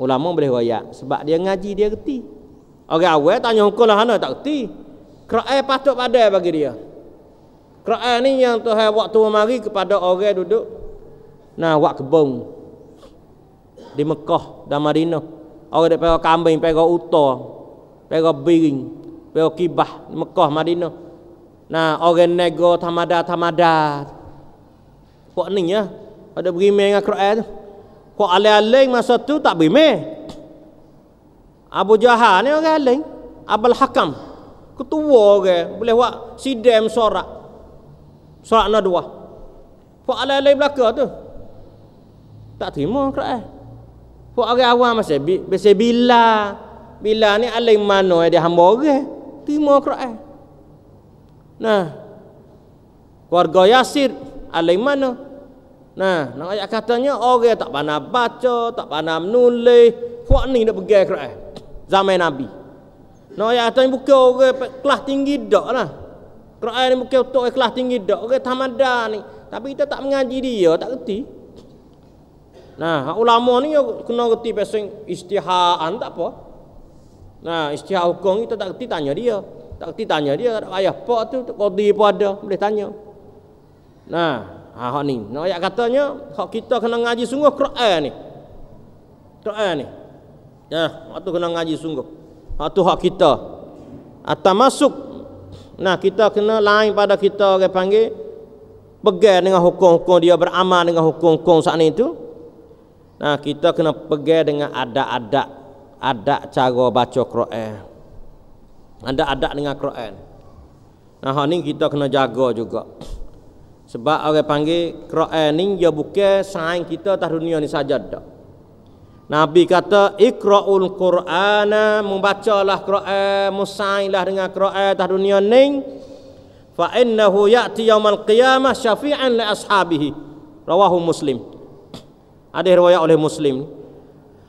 Ulama boleh royak sebab dia ngaji, dia reti. Orang awam tanya hukum lah mana, tak reti. Quran patut padai bagi dia. Quran ni yang Tuhan waktu mari kepada orang duduk buat kebun di Mekah dan Madinah. Orang dek pegang kambing, pegang unta, pegang biring, pegang kibah di Mekah, Madinah. Nah, orang nego tamada. Kok ni ya? Ada berimeh dengan Quran tu. Kok alih-alih masa tu tak berimeh. Abu Jahal ni orang alih. Abul Hakam ketua orang boleh buat sidang sorak nadwah. Kok alih-alih belaka tu tak terima Quran. Kok orang awam masih bila ni alih mana dia hamba orang terima Quran. Nah, keluarga Yasir alih mana? Nah, nak ayat katanya orang tak pandai baca, tak pandai menulis, kok ni nak pegang Quran zaman Nabi. Nak ayat katanya bukan orang kelas tinggi dak lah. Quran ni bukan untuk kelas tinggi dak, orang tamada ni. Tapi kita tak mengaji dia, tak reti. Nah, ulama ni kena reti pasal istihaan tak apa. Nah, istihad hukum kita tak reti tanya dia. Tak reti tanya dia, tak ayah apa tu, qadi pun ada, boleh tanya. Nah, hak ni. Nak ayat katanya hak kita kena ngaji sungguh Quran ni. Quran ni. Nah, waktu kena ngaji sungguh. Hak tu hak kita. Atau masuk. Nah, kita kena lain pada kita orang panggil pegang dengan hukum-hukum dia, beramal dengan hukum-hukum saat ni tu. Nah, kita kena pegang dengan adat cara baca Quran. Adat dengan Quran. Nah, hal ni kita kena jaga juga. Sebab orang panggil Quran ni dia bukan saing kita atas dunia ni saja dak. Nabi kata iqra'ul Qur'ana, membacalah Quran, musainlah dengan Quran atas dunia ni. Fa innahu ya'ti yaumal qiyamah syafi'an li ashabihi. Rawahu Muslim. Ada riwayat oleh Muslim.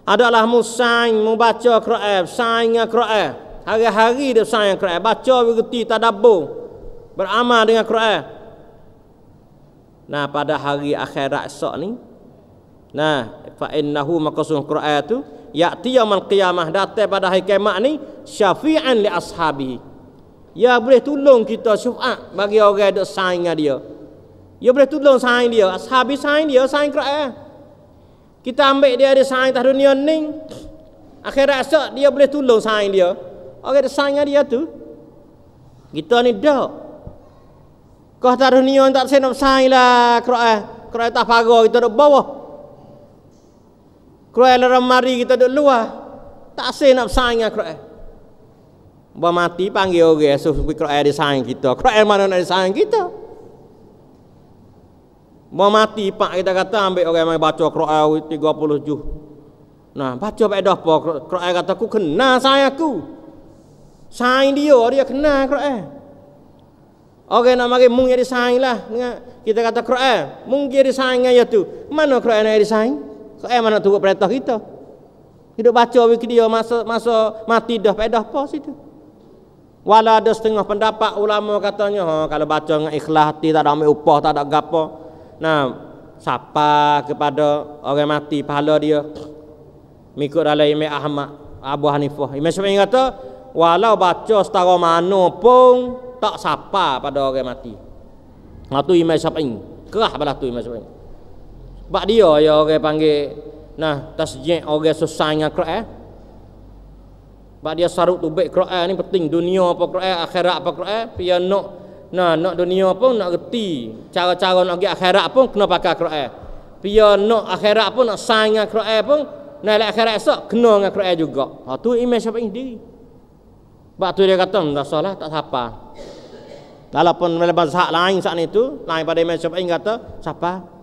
Adalah musain membaca Quran, saing dengan Quran. Hari-hari dia saing Quran, baca bererti tadabbur, beramal dengan Quran. Nah, pada hari akhirat esok ni, nah, fa innahu maqasul Quran tu ya'ti yaumul qiyamah, datang pada hari kiamat ni syafi'an li ashabihi. Ya boleh tolong kita syafaat bagi orang yang saing dengan dia. Ya boleh tolong saing dia, ashabi saing dia, saing Quran. Kita ambil dia ada saing atas dunia ni, akhirat esok dia boleh tolong saing dia. Orang yang saing dengan dia tu, kita ni dak. Kau tak dunia tak senap saing lah Quran. Quran tak pagar kita duduk bawah. Quran dalam mari kita duduk luar. Tak senap saing dengan Quran. Bawa mati panggil orang supaya Quran disaing kita. Quran mana nak disaing kita? Bawa mati pak kita kata ambil orang yang baca Quran 30 juz. Nah, baca pada apa? Quran kata aku kena saing aku. Saing dia kena Quran. Orang nak mari mung jadi saing lah dengan kita kata Quran. Mung jadi saing dengan tu. Mana Quran nak disaing? Quran mana turut perintah kita? Hidup baca wiki dia masa mati dah pada apa situ. Walau ada setengah pendapat ulama katanya, kalau baca dengan ikhlas hati, tak ada ambil upah, tak ada gapo. Nah, sapa kepada orang mati pahala dia. Mengikut dalam Imam Ahmad, Abu Hanifah. Imam Syafi'i kata, walau baca setara mana pun tak sapa pada orang mati. Itu Imam Syafi'i. Kerah belah tu Imam Syafi'i. Sebab dia ya orang panggil tasjid orang susah dengan Quran. Sebab dia sarut tu baik Quran ni penting, dunia apa Quran, akhirat apa Quran. Dia nak dunia pun nak reti, cara-cara nak pergi akhirat pun kena pakai Quran. Dia nak akhirat pun nak saing dengan Quran pun, nak akhirat esok kena dengan Quran juga. Tu Imam Syafi'i sendiri. Sebab tu dia kata tak salah tak siapa. Walaupun dalam mazhab lain saat itu, lain pada Imam Syafi'i kata siapa.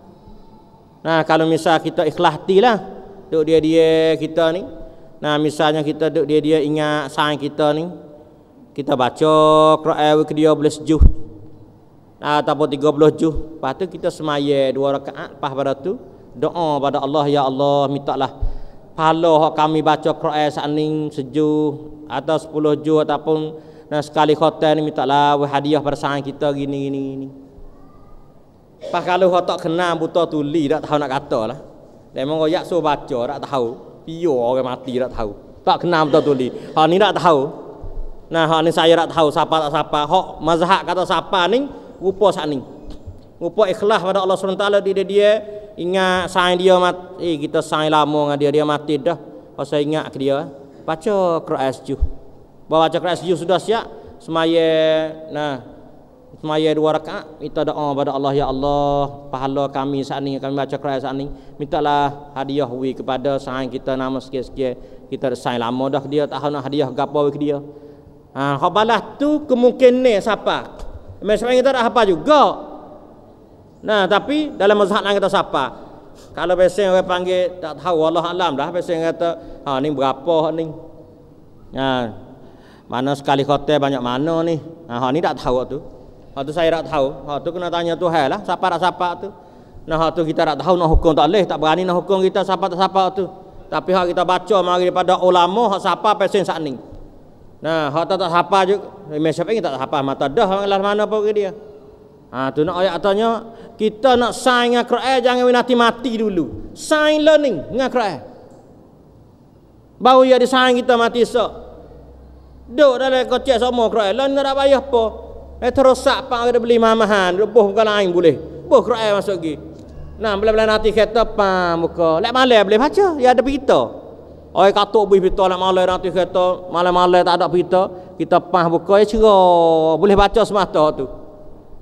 Nah, kalau misal kita ikhlas hatilah duk dia kita ni. Nah, misalnya kita duk dia ingat saing kita ni, kita baca Quran ke dia boleh sejuh. Ataupun 30 juz. Lepas tu kita semaya 2 rakaat, lepas pada tu doa pada Allah, ya Allah mintalah pahala kami baca Quran saat ni sejuh atau 10 juz ataupun sekali khotam ni mintalah hadiah pada saing kita gini. Pas kalau hak tak kenal buta tuli tak tahu nak kata lah. Memang royak suruh baca tak tahu. Pio orang mati tak tahu. Tak kenal buta tuli. Hak ni tak tahu. Nah, hak ni saya tak tahu siapa tak siapa. Hak mazhab kata siapa ni rupa saat ni. Rupa ikhlas pada Allah SWT dia ingat saing dia mati. Kita saing lama dengan dia mati dah. Pasal ingat ke dia baca Quran sejuh. Baca Quran sejuh sudah siap semaya semaya 2 rakaat minta doa pada Allah, ya Allah pahala kami saat ni kami baca Quran saat ni mintalah hadiah kepada saing kita nama sikit-sikit kita saing lama dah dia tak tahu nak hadiah gapo ke dia. Hak balas tu kemungkinan siapa. Maksudnya kita tak apa juga. Nah, tapi dalam mazhab lain kita siapa. Kalau biasa orang panggil tak tahu Allah alam dah biasa kata ni berapa ni. Mana sekali khotam banyak mana ni. Ni tak tahu tu. Tu saya tak tahu. Tu kena tanya Tuhan lah. Siapa tak siapa tu. Tu kita tak tahu nak hukum tak boleh. Tak berani nak hukum kita siapa tak siapa tu. Tapi hak kita baca mari daripada ulama hak siapa pesen saat ni. Hak tak siapa juga. Imam Syafi'i tak siapa mata dah lah mana pun ke dia. Tu nak ayat katanya kita nak saing dengan Quran jangan mati dulu. Saing learning dengan Quran. Baru dia disaing kita mati esok. Duk dalam kocek semua Quran. Learning tak payah apa. Terosak pak ada beli mamahan, rebuh bukan lain boleh. Buh Quran masuk lagi. Belah-belah nanti kereta pam buka. Lek malam boleh baca, ya ada berita. Oi katuk bui berita lek malam nanti kereta, malam-malam tak ada berita, kita pam buka cerah, boleh baca semata tu.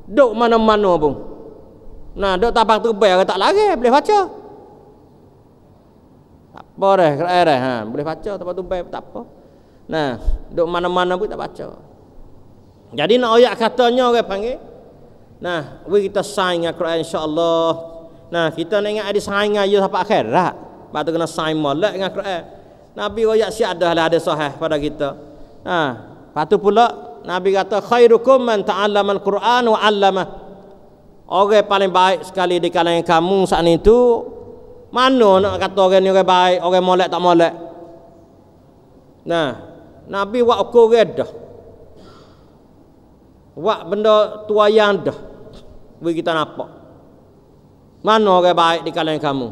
Duk mana-mana pun. Duk tapang tu bayar tak lari boleh baca. Tak apa dah, Quran dah. Boleh baca tak apa tumpai tak apa. Nah, duk mana-mana pun tak baca. Jadi nak ayat katanya orang panggil. Nah, kita saing dengan Quran insya-Allah. Nah, kita nak ingat ada saing ayo sampai akhirat. Lepas tu kena saing molek dengan Quran. Nabi ayat siap dah ada sahih pada kita. Nah, lepas tu pula Nabi kata khairukum man ta'allama al-Quran wa 'allamah. Orang paling baik sekali di kalangan kamu saat itu, mana nak kata orang ni orang baik, orang molek tak molek. Nah, Nabi buat ukur dah. Buat benda tuayang dah. Bagi kita nampak. Mana orang baik di kalangan kamu?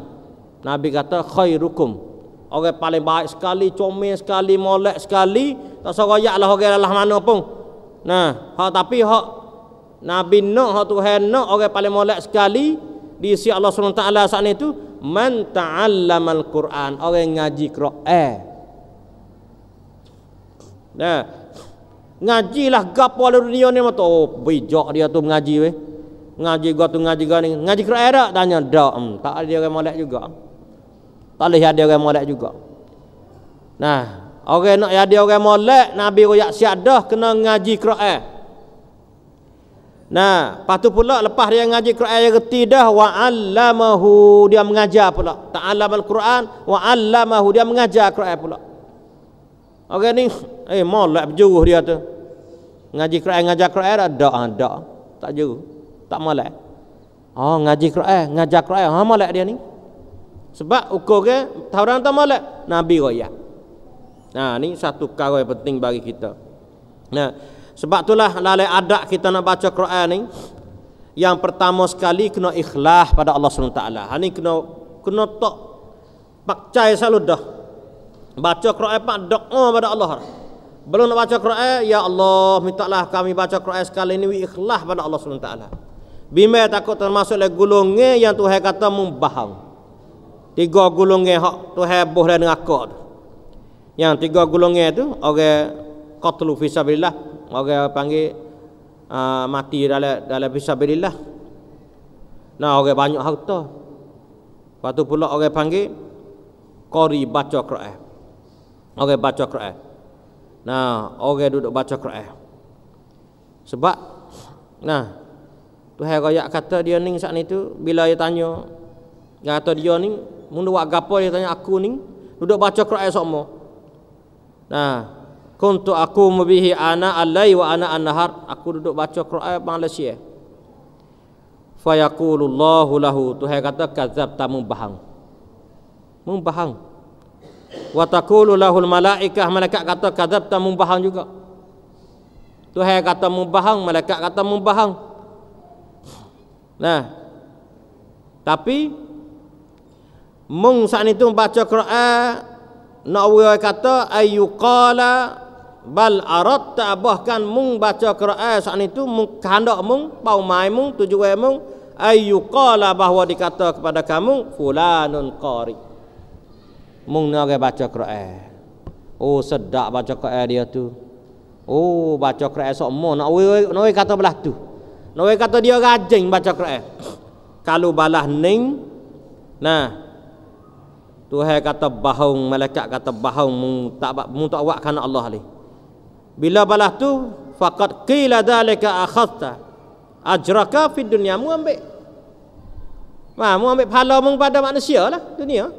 Nabi kata khairukum. Orang paling baik sekali, comel sekali, molek sekali, tak seroyaklah orang dalam mana pun. Nah, tapi Nabi nak, Tuhan nak orang paling molek sekali di sisi Allah SWT saat itu man ta'allamal Quran, orang ngaji Quran. Nah, ngajilah gapo dalam dunia ni mata bijak dia tu mengaji weh. Ngaji gua tu ngaji gua ni. Ngaji Quran tak? Tanya dak. Tak ada orang molek juga. Tak boleh ada orang molek juga. Nah, orang nak ada orang molek, Nabi royak siap dah kena ngaji Quran. Nah, lepas tu pula lepas dia ngaji Quran dia reti dah wa 'allamahu, dia mengajar pula. Ta'allamal Quran wa 'allamahu, dia mengajar Quran pula. Orang ni molek berjuruh dia tu. Ngaji Quran ngajar Quran ada tak juruh. Tak molek. Oh, ngaji Quran, ngajar Quran, molek dia ni. Sebab ukur ke orang tak molek, Nabi royak. Nah, ni satu perkara yang penting bagi kita. Nah, sebab itulah lalai adab kita nak baca Quran ni, yang pertama sekali kena ikhlas pada Allah SWT. Ni kena tak pakcai selalu dah. Baca Quran pak doa pada Allah. Belum nak baca Quran, ya Allah, mintalah kami baca Quran sekali ni ikhlas pada Allah SWT. Bimbang takut termasuk le golongan yang Tuhan kata membahang. 3 golongan hak Tuhan boh dan ngakak. Yang 3 golongan tu orang qatlu fi sabilillah, orang panggil mati dalam fisabilillah. Nah, orang banyak harta. Lepas tu pula orang panggil qari baca Quran. Orang baca Quran. Nah, orang duduk baca Quran. Sebab nah, Tuhan royak kata dia ni saat itu bila dia tanya, dia kata dia ni mun buat gapo, dia tanya aku ni duduk baca Quran semua. Nah, kuntu aku mubihi ana al-lai wa ana an-nahar, aku duduk baca Quran Malaysia. Fa yaqulullahu lahu, Tuhan kata kadzabta, membahang. Membahang. Wa taqulu lahul malaikah, malaikat kata kadzabta, membahang juga. Tuhan kata membahang, malaikat kata membahang. Nah, tapi mung saat itu baca Quran nak orang kata ayyuqala bal aradta, bahkan mung baca Quran saat itu mung kehendak mung pau mai mung tujuan mung ayyuqala, bahawa dikata kepada kamu fulanun qari, mung nak orang baca Quran. Oh, sedap baca Quran dia tu. Oh, baca Quran semua nak orang kata belah tu. Nak kata dia rajin baca Quran. Kalau balah ning, nah, Tuhan kata bahung, malaikat kata bahung, mung tak buat kerana Allah ni. Bila balah tu faqad qila dzalika akhadta ajraka fid dunya, mu ambil. Mu ambil pahala mung pada manusia lah dunia.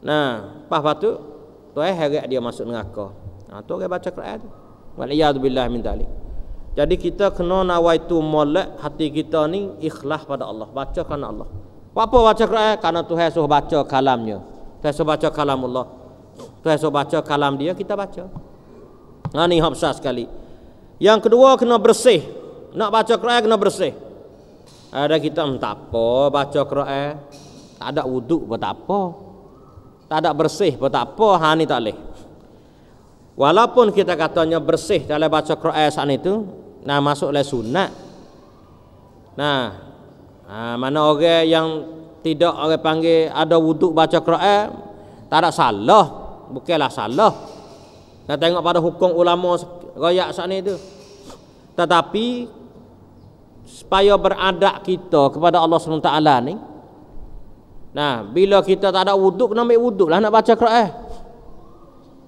Nah, lepas tu Tuhan heret dia masuk neraka. Nah, tu orang baca Quran tu. Wal iyad billah min dzalik. Jadi kita kena nawaitu molek hati kita ni ikhlas pada Allah, baca kerana Allah. Apa baca Quran? Kerana Tuhan suruh baca kalamnya. Tuhan suruh baca kalam Allah. Tuhan suruh baca kalam dia, kita baca. Ni hak besar sekali. Yang kedua kena bersih. Nak baca Quran kena bersih. Ada kita tak apa baca Quran, tak ada wuduk pun tak apa. Tak ada bersih pun tak apa, ni tak boleh. Walaupun kita katanya bersih dalam baca Quran saat itu, nah masuk oleh sunat. Nah, mana orang yang tidak orang panggil ada wuduk baca Quran, tak ada salah, bukanlah salah. Nah, tengok pada hukum ulama royak saat itu. Tetapi supaya beradab kita kepada Allah SWT ni, Nah, bila kita tak ada wuduk, kena ambil wuduk lah nak baca Quran.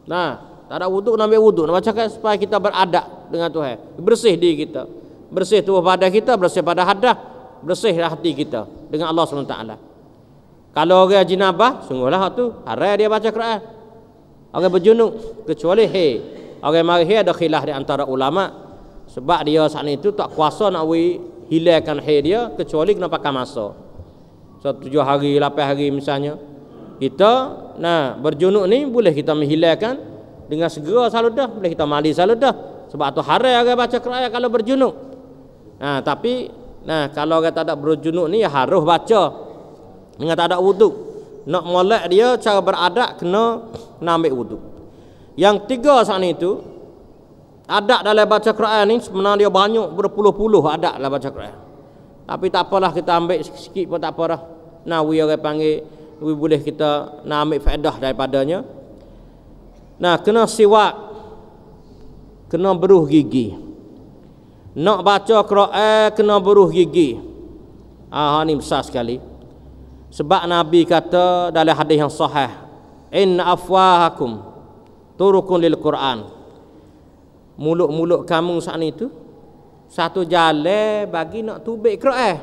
Nah, tak ada wuduk, kena ambil wuduk nak baca Quran supaya kita beradab dengan Tuhan. Bersih diri kita, bersih tubuh badan kita, bersih pada hadas, bersih hati kita dengan Allah SWT. Kalau orang jinabah, sungguhlah tu haram dia baca Quran. Orang berjunuk, kecuali orang mari ada khilaf di antara ulama, sebab dia saat itu tak kuasa nak hilangkan dia, kecuali kena pakai masa. 7 hari, 8 hari misalnya. Kita berjunuk ni boleh kita menghilangkan dengan segera saludah, boleh kita mandi saludah. Sebab tu haram orang baca Quran kalau berjunuk. Tapi kalau orang tak ada berjunuk ni ya harus baca dengan tak ada wuduk. Nak molek dia cara beradab kena ambil wuduk. Yang 3 saat itu adab dalam baca Quran ni sebenarnya dia banyak, berpuluh-puluh adab dalam baca Quran. Tapi tak apalah, kita ambil sikit pun tak apa dah. Orang panggil, boleh kita nak ambil faedah daripadanya. Kena siwak, kena beruh gigi. Nak baca Quran kena beruh gigi. Ni besar sekali. Sebab Nabi kata dalam hadis yang sahih, inna afwahakum turukun lil Quran. Mulut-mulut kamu saat itu satu jalan bagi nak tubik Quran.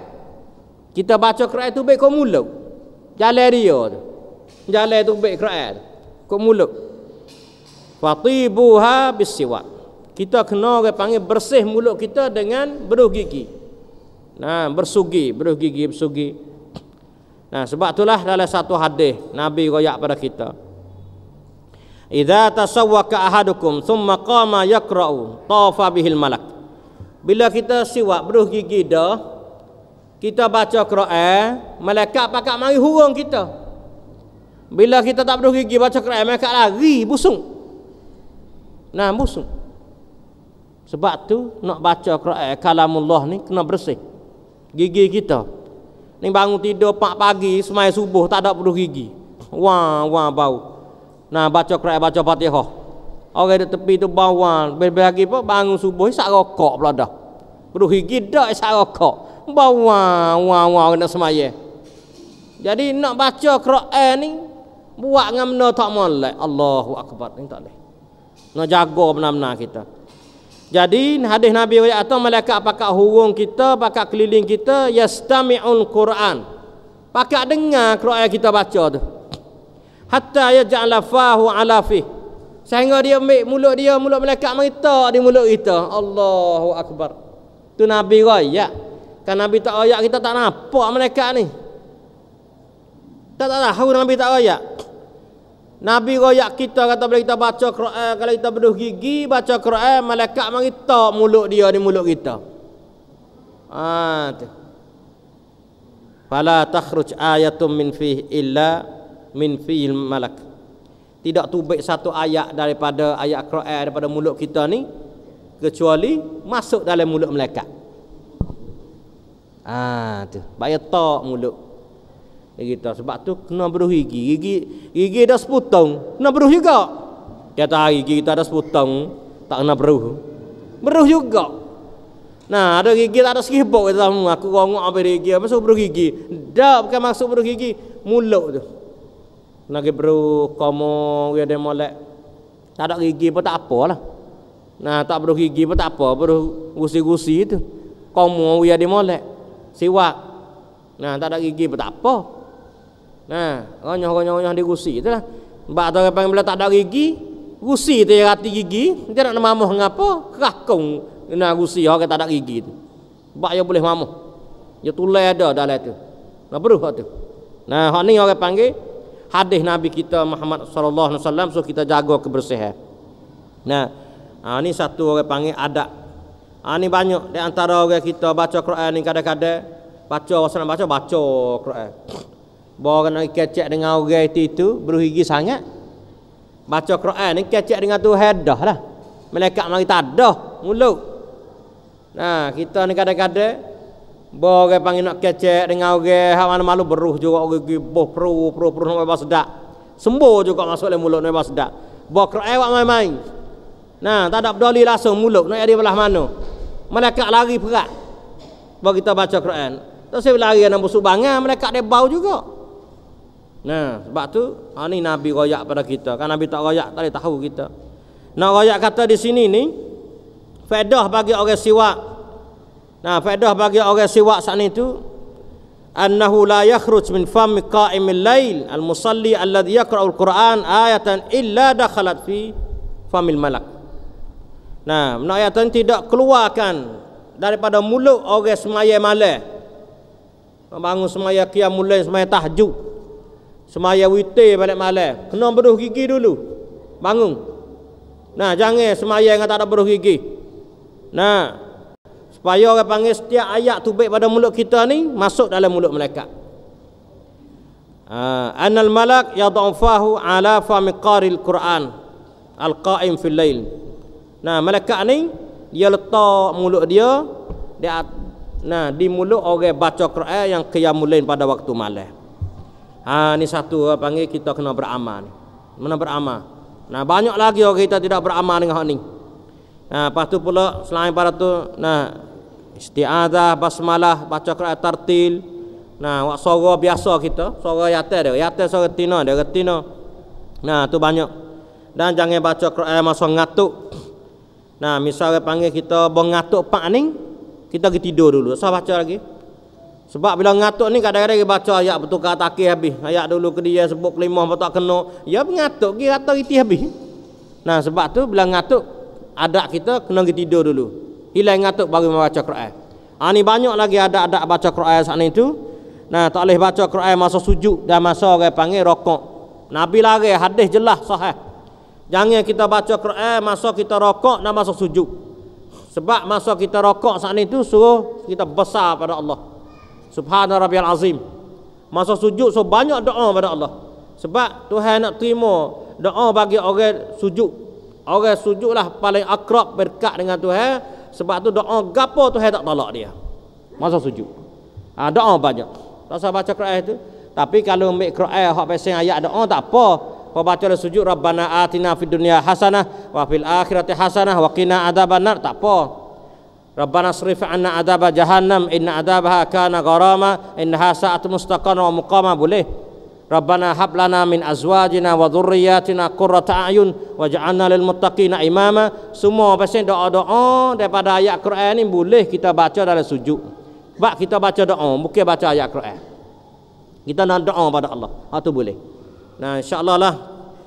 Kita baca Quran tubik ke mulut. Jalan dia tu. Jalan tubik Quran ke mulut. Fatibuha bisiwak. Kita kena orang panggil bersih mulut kita dengan beruh gigi. Bersugi, beruh gigi, bersugi. Sebab itulah dalam satu hadis Nabi royak pada kita. Idza tasawwaka ahadukum thumma qama yaqra'u tafa bihil malak. Bila kita siwak beruh gigi dah, kita baca Quran, malaikat pakak mari hurung kita. Bila kita tak beruh gigi baca Quran, malaikat lari busung. Busung. Sebab tu nak baca Quran kalamullah ni kena bersih gigi kita. Ni bangun tidur 4 pagi semai subuh tak ada beruh gigi. Wah bau. Baca Quran, baca Fatihah. Orang di tepi tu bawang, lagi apa bangun subuh isak rokok pula dah. Beruh gigi dak isak rokok. Bawang nak semaya. Jadi nak baca Quran ni buat dengan benda tak molek. Allahu akbar, ni tak boleh. Nak jaga benar-benar kita. Jadi hadis Nabi atau malaikat pakak hurung kita, pakak keliling kita, yastami'ul Quran. Pakak dengar Quran kita baca tu. Hatta yaj'ala fahu ala fih. Sehingga dia ambil mulut dia, mulut malaikat merita di mulut kita. Allahu akbar. Tu Nabi royak. Kan Nabi tak royak kita tak nampak malaikat ni. Tak tahu Nabi tak royak. Nabi royak kita kata bila kita baca Quran, kalau kita beruh gigi baca Quran, malaikat merita mulut dia di mulut kita. Tu. Fala takhruj ayatum min fihi illa min fil malak. Tidak tubik satu ayat daripada ayat Quran daripada mulut kita ni kecuali masuk dalam mulut malaikat. Tu. Bayar tak mulut kita. Sebab tu kena beruh gigi. Gigi dah seputong, kena beruh juga. Kata gigi kita ada seputong, tak kena beruh. Beruh juga. Ada gigi tak ada sekibuk kata aku rongok apa gigi, masuk beruh gigi. Dah bukan masuk beruh gigi, mulut tu. Nak beruh komo dia molek. Tak ada gigi pun tak apalah. Tak beruh gigi pun tak apa, beruh gusi-gusi tu. Komo dia molek. Siwak. Tak ada gigi pun tak apa. Ronyah di gusi tu lah. Sebab tu orang bila tak ada gigi, gusi tu yang hati gigi, dia nak mamuh ngapa? Kerakung gusi orang tak ada gigi tu. Sebab dia boleh mamuh. Dia tulai ada dalam tu. Beruh tu. Hak ni orang panggil hadis Nabi kita Muhammad sallallahu alaihi wasallam, so kita jaga kebersihan. Ni satu orang panggil adab. Ni banyak di antara orang kita baca Quran ni kadang-kadang baca Quran. Bawa nak kecek dengan orang itu beruh gigi sangat. Baca Quran ni kecek dengan Tuhan dah lah. Malaikat mari tadah mulut. Kita ni kadang-kadang bawa orang panggil nak kecek dengan orang hak mana malu beruh juga gigi boh pro nak bebas sedak. Sembuh juga masuk dalam mulut nak bebas sedak. Bawa Quran awak main-main. Tak ada berdali langsung mulut nak ada belah mana. Malaikat lari perat. Bawa kita baca Quran. Tak saya lari nak busuk bangang malaikat dia bau juga. Nah, sebab tu ni Nabi royak pada kita. Kan Nabi tak royak tak boleh tahu kita. Nak royak kata di sini ni faedah bagi orang siwak. Nah, faedah bagi orang siwak saat ni tu annahu la yakhruj min fami qa'imil lail al-musalli alladhi yaqra'ul Qur'an ayatan illa dakhalat fi famil malak. Nah, ayatan tidak keluarkan daripada mulut orang semaya malam. Bangun semaya qiyamul lail, semaya tahajud, semaya witir balik malam, kena beruh gigi dulu bangun. Nah, jangan semaya yang tak ada beruh gigi. Nah, supaya orang panggil setiap ayat tu baik pada mulut kita ni masuk dalam mulut malaikat. Annal malak yad'ufahu ala fami qaril Quran al-qa'im fil lail. Nah, malaikat ni dia letak mulut dia di mulut orang baca Quran yang qiyamul lail pada waktu malam. Ni satu orang panggil kita kena beramal. Mana beramal? Nah, banyak lagi orang kita tidak beramal dengan hak ni. Nah, lepas tu pula selain pada tu, isti'adzah, basmalah, baca Quran tartil. Nah, wak suara biasa kita, suara yatel suara tina dia retina. Nah, tu banyak. Dan jangan baca Quran masa ngatuk. Nah, misalnya panggil kita bengatuk pak ni, kita pergi tidur dulu. Saya baca lagi. Sebab bila ngatuk ni kadang-kadang dia baca ayat bertukar takhir habis. Ayat dulu ke dia sebut kelimah tak kena. Ya mengatuk dia kata riti habis. Nah, sebab tu bila ngatuk adat kita kena pergi tidur dulu. Hilang ngatuk baru membaca Quran. Ni banyak lagi adat-adat baca Quran saat ni tu. Nah, tak boleh baca Quran masa sujud dan masa orang panggil rokok. Nabi lari hadis jelas sahih. Jangan kita baca Quran masa kita rokok dan masa sujud. Sebab masa kita rokok saat ni tu suruh kita besar pada Allah. Subhana rabbiyal azim. Masa sujud so banyak doa pada Allah. Sebab Tuhan nak terima doa bagi orang sujud. Orang sujudlah paling akrab berkat dengan Tuhan. Sebab tu doa gapo Tuhan tak tolak dia. Masa sujud. Doa banyak. Tak usah baca Quran itu. Tapi kalau ambil Quran hak pasal ayat doa tak apa. Kau baca dalam sujud Rabbana atina fid dunya hasanah wa fil akhirati hasanah wa qina adzabannar tak apa. Rabbana srif 'anna adzaba jahannam inna adzabaha kana gharama innaha sa'at mustaqarra wa muqama boleh. Rabbana hab lana min azwajina wa dhurriyyatina qurrata a'yun waj'alna lil muttaqina imama. Semua pasal doa-doa daripada ayat Quran ni boleh kita baca dalam sujud. Sebab kita baca doa bukan baca ayat Quran. Kita nak doa pada Allah. Tu boleh. Nah, insya-Allah lah.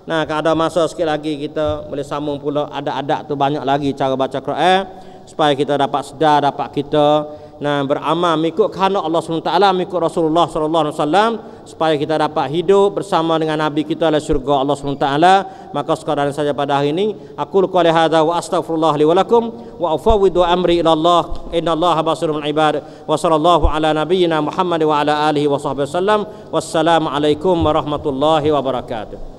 Nah, kalau ada masa sikit lagi kita boleh sambung pula adat-adat tu banyak lagi cara baca Quran supaya kita dapat sedar, dapat kita beramal mengikut kehendak Allah SWT, mengikut Rasulullah SAW, supaya kita dapat hidup bersama dengan Nabi kita dalam syurga Allah SWT. Maka sekadar saja pada hari ini aku qouli hadza wa astaghfirullah li wa lakum wa ufawwidu amri ila Allah innallaha basirun bil ibad wa sallallahu ala nabiyyina Muhammad wa ala alihi wa sahbihi wasallam. Wassalamu alaikum warahmatullahi wabarakatuh.